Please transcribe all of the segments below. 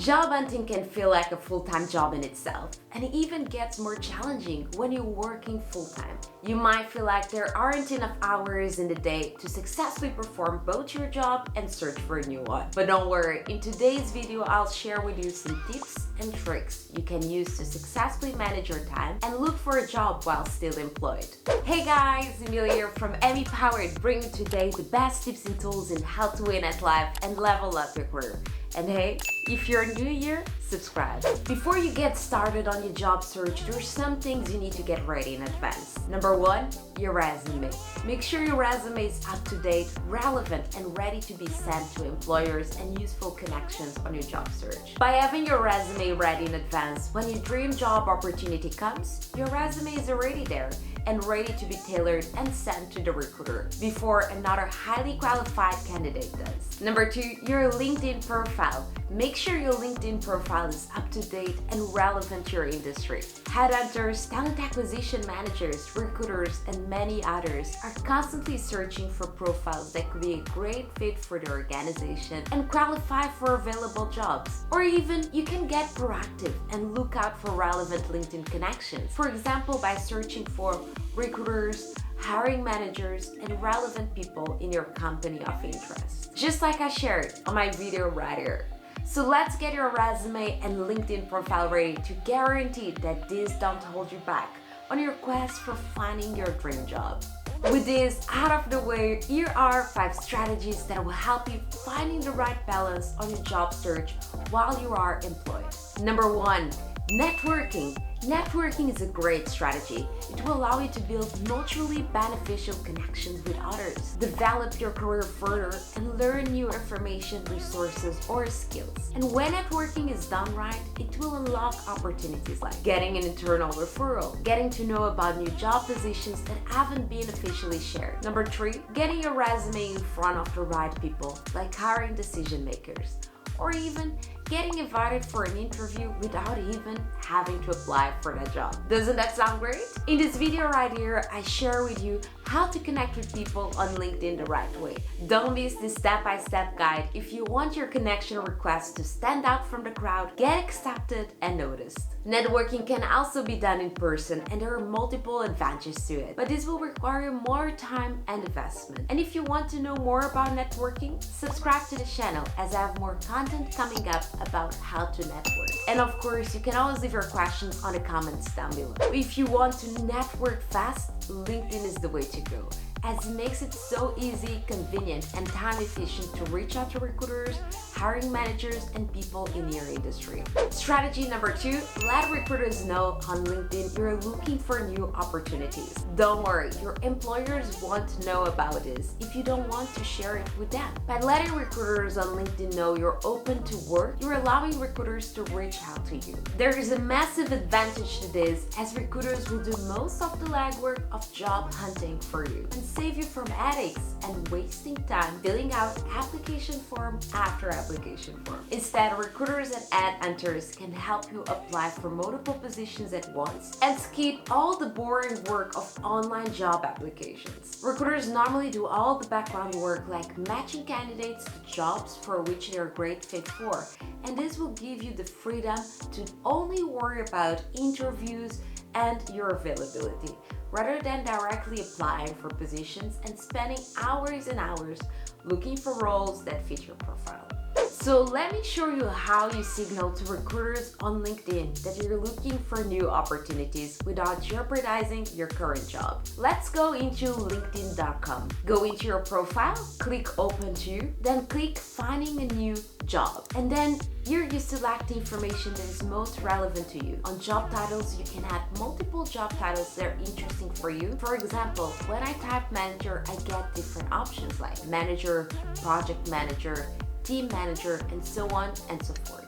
Job hunting can feel like a full-time job in itself, and it even gets more challenging when you're working full-time. You might feel like there aren't enough hours in the day to successfully perform both your job and search for a new one. But don't worry, in today's video I'll share with you some tips and tricks you can use to successfully manage your time and look for a job while still employed. Hey guys, Emilia here from Emmy Powered, bringing today the best tips and tools in how to win at life and level up your career. And hey, if you're new here, subscribe. Before you get started on your job search, there's some things you need to get ready in advance. Number one, your resume. Make sure your resume is up to date, relevant, and ready to be sent to employers and useful connections on your job search. By having your resume ready in advance, when your dream job opportunity comes, your resume is already there and ready to be tailored and sent to the recruiter before another highly qualified candidate does. Number two, your LinkedIn profile. Make sure your LinkedIn profile is up to date and relevant to your industry. Headhunters, talent acquisition managers, recruiters, and many others are constantly searching for profiles that could be a great fit for their organization and qualify for available jobs. Or even you can get proactive and look out for relevant LinkedIn connections. For example, by searching for recruiters, hiring managers, and relevant people in your company of interest. Just like I shared on my video right here. So let's get your resume and LinkedIn profile ready to guarantee that these don't hold you back on your quest for finding your dream job. With this out of the way, here are 5 strategies that will help you finding the right balance on your job search while you are employed. Number 1, networking. Networking is a great strategy. It will allow you to build mutually beneficial connections with others, develop your career further, and learn new information, resources, or skills. And when networking is done right, it will unlock opportunities like getting an internal referral, getting to know about new job positions that haven't been officially shared. Number 3, getting your resume in front of the right people, like hiring decision makers, or even getting invited for an interview without even having to apply for that job. Doesn't that sound great? In this video right here, I share with you how to connect with people on LinkedIn the right way. Don't miss this step-by-step guide if you want your connection request to stand out from the crowd, get accepted, and noticed. Networking can also be done in person, and there are multiple advantages to it, but this will require more time and investment. And if you want to know more about networking, subscribe to the channel as I have more content coming up about how to network. And of course, you can always leave your questions on the comments down below. If you want to network fast, LinkedIn is the way to go, as it makes it so easy, convenient, and time efficient to reach out to recruiters, hiring managers, and people in your industry. Strategy number 2, let recruiters know on LinkedIn you're looking for new opportunities. Don't worry, your employers want to know about this if you don't want to share it with them. By letting recruiters on LinkedIn know you're open to work, you're allowing recruiters to reach out to you. There is a massive advantage to this, as recruiters will do most of the legwork of job hunting for you and save you from headaches and wasting time filling out application form after application form. Instead, recruiters and headhunters can help you apply for multiple positions at once and skip all the boring work of online job applications. Recruiters normally do all the background work, like matching candidates to jobs for which they're a great fit for, and this will give you the freedom to only worry about interviews and your availability, rather than directly applying for positions and spending hours and hours looking for roles that fit your profile. So let me show you how you signal to recruiters on LinkedIn that you're looking for new opportunities without jeopardizing your current job. Let's go into linkedin.com. Go into your profile, click Open To, then click Finding a New Job. And then here you select the information that is most relevant to you. On job titles, you can add multiple job titles that are interesting for you. For example, when I type manager, I get different options like manager, project manager, team manager, and so on and so forth.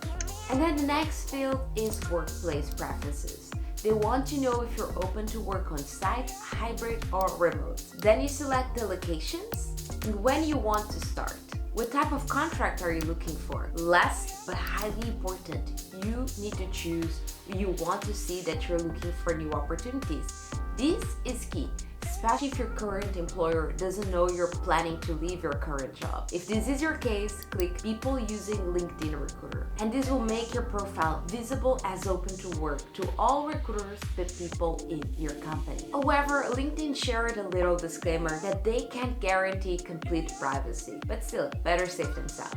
And then the next field is workplace preferences. They want to know if you're open to work on site, hybrid, or remote. Then you select the locations and when you want to start. What type of contract are you looking for? Last but highly important, you need to choose. You want to see that you're looking for new opportunities. This is key. especially if your current employer doesn't know you're planning to leave your current job. If this is your case, click People using LinkedIn Recruiter, and this will make your profile visible as open to work to all recruiters but people in your company. However, LinkedIn shared a little disclaimer that they can't guarantee complete privacy, but still, better safe than sound.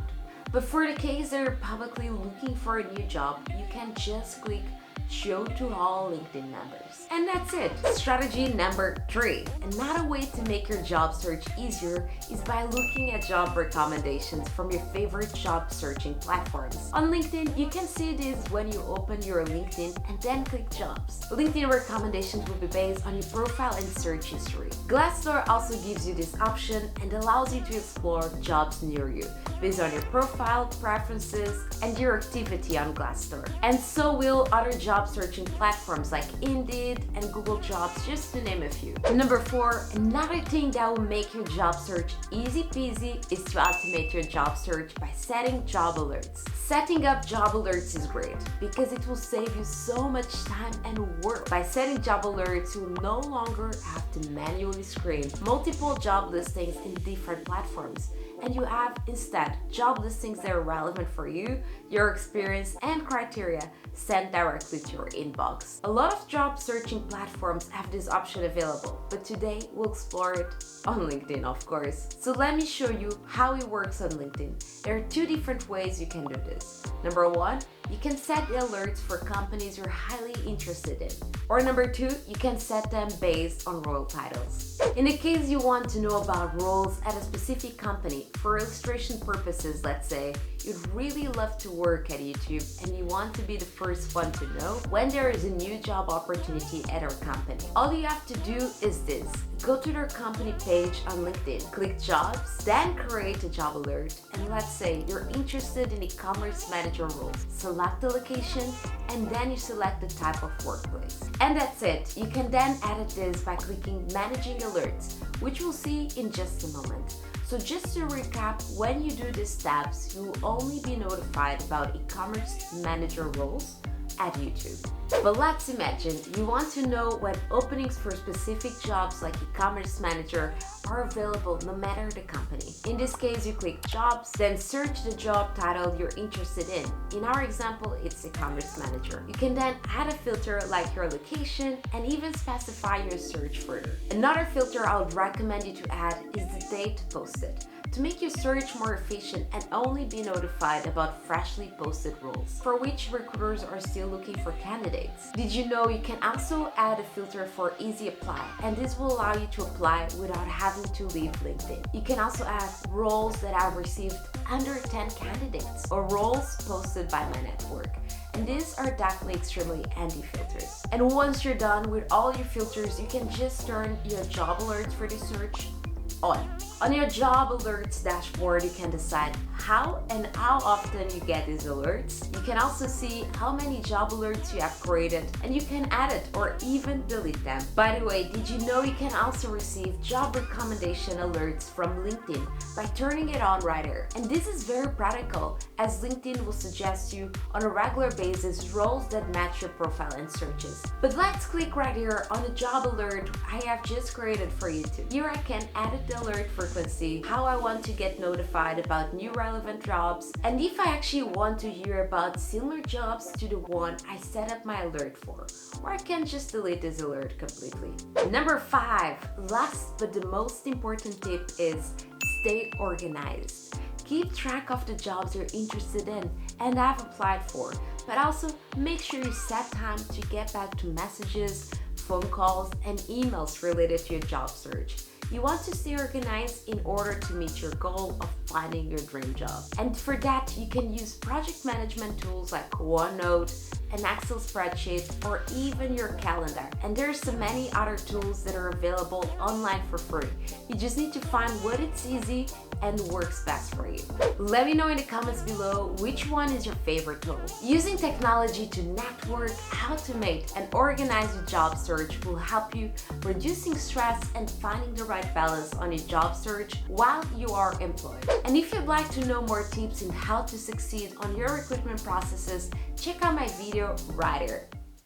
But for the case that you're publicly looking for a new job, you can just click Show to all LinkedIn members. And that's it. Strategy number 3. Another way to make your job search easier is by looking at job recommendations from your favorite job searching platforms. On LinkedIn, you can see this when you open your LinkedIn and then click Jobs. LinkedIn recommendations will be based on your profile and search history. Glassdoor also gives you this option and allows you to explore jobs near you based on your profile, preferences, and your activity on Glassdoor. And so will other job searching platforms like Indeed and Google Jobs, just to name a few. Number 4, another thing that will make your job search easy peasy is to automate your job search by setting job alerts. Setting up job alerts is great because it will save you so much time and work. By setting job alerts, you will no longer have to manually screen multiple job listings in different platforms, and you have instead job listings that are relevant for you, your experience, and criteria sent directly to your inbox. A lot of job searching platforms have this option available, but today we'll explore it on LinkedIn, of course. So let me show you how it works on LinkedIn. There are 2 different ways you can do this. Number 1, you can set the alerts for companies you're highly interested in. Or number 2, you can set them based on role titles. In the case you want to know about roles at a specific company, for illustration purposes, let's say, you'd really love to work at YouTube and you want to be the first one to know when there is a new job opportunity at our company. All you have to do is this. Go to their company page on LinkedIn, click Jobs, then create a job alert, and let's say you're interested in e-commerce manager roles. Select the location, and then you select the type of workplace. And that's it. You can then edit this by clicking Managing Alerts, which we'll see in just a moment. So just to recap, when you do these steps, you will only be notified about e-commerce manager roles at YouTube. But let's imagine you want to know when openings for specific jobs like e-commerce manager are available no matter the company. In this case, you click Jobs, then search the job title you're interested in. In our example, it's e-commerce manager. You can then add a filter like your location and even specify your search further. Another filter I would recommend you to add is the date posted, to make your search more efficient and only be notified about freshly posted roles, for which recruiters are still looking for candidates. Did you know you can also add a filter for easy apply, and this will allow you to apply without having to leave LinkedIn. You can also add roles that have received under 10 candidates or roles posted by my network. And these are definitely extremely handy filters. And once you're done with all your filters, you can just turn your job alerts for the search on. On your job alerts dashboard, you can decide how and how often you get these alerts. You can also see how many job alerts you have created, and you can add it or even delete them. By the way, did you know you can also receive job recommendation alerts from LinkedIn by turning it on right here? And this is very practical, as LinkedIn will suggest you on a regular basis roles that match your profile and searches. But let's click right here on the job alert I have just created for YouTube. Here I can edit the alert frequency, how I want to get notified about new relevant jobs, and if I actually want to hear about similar jobs to the one I set up my alert for, or I can just delete this alert completely. Number 5, last but the most important tip is stay organized. Keep track of the jobs you're interested in and have applied for, but also make sure you set time to get back to messages, phone calls, and emails related to your job search. You want to stay organized in order to meet your goal of finding your dream job. And for that, you can use project management tools like OneNote, an Excel spreadsheet, or even your calendar. And there's so many other tools that are available online for free. You just need to find what is easy and works best for you. Let me know in the comments below which one is your favorite tool. Using technology to network, automate, and organize your job search will help you reducing stress and finding the right balance on your job search while you are employed. And if you'd like to know more tips on how to succeed on your recruitment processes, check out my video right here.